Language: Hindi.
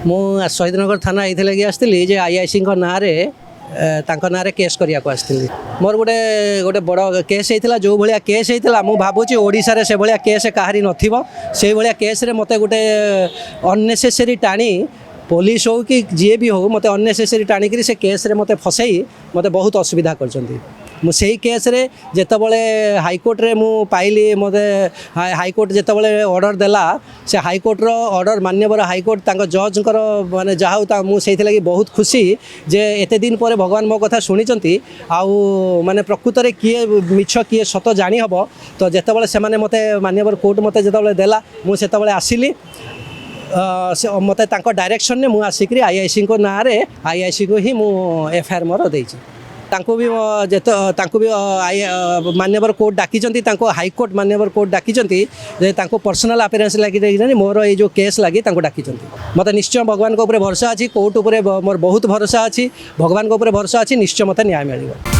मु शहीदनगर थाना ये लगे आसती जे आईआईसी ना ना केस करने को आसती मोर गोटे गोटे बड़ केस होता जो भाया केस होता मुझे भावुँ ओडिशा से भाया केस कहारी नई भाया केस मत गोटे अननेसेसरी टाणी पुलिस हो कि जी भी हो मत अननेसेसरी टाणिक से केस मत फसई मत बहुत असुविधा कर मुझे केस रे जितेबले हाईकोर्ट रे मु पाइली मत हाईकोर्ट जितेबले ऑर्डर देला से हाईकोर्ट रो ऑर्डर मान्यवर हाईकोर्ट तांको जज माने जहाँ मुझे लगी बहुत खुशी जे एते दिन पर भगवान मो कथा शुणी आउ माने प्रकृत रे किए मिछ किए सत जानी हबो तो जितेबले से माने मते मान्यवर कोर्ट मते जितेबले देला मुझे आसिली मत डायरेक्शन ने मुझे आसिक आईआईसी को ना आईआईसी को ही मु एफआईआर मोर देछि तांको भी तांको भी मान्यवर कोर्ट डाकी हाईकोर्ट मान्यवर कोर्ट डाकी पर्सनल अपियरेंस लगी मोर ये जो केस लगी डाकी मत निश्चय भगवान को ऊपर भरोसा अच्छी कोर्ट ऊपर मोर बहुत भरोसा अच्छी भगवान को ऊपर भरोसा अच्छी निश्चय मत न्याय मिल।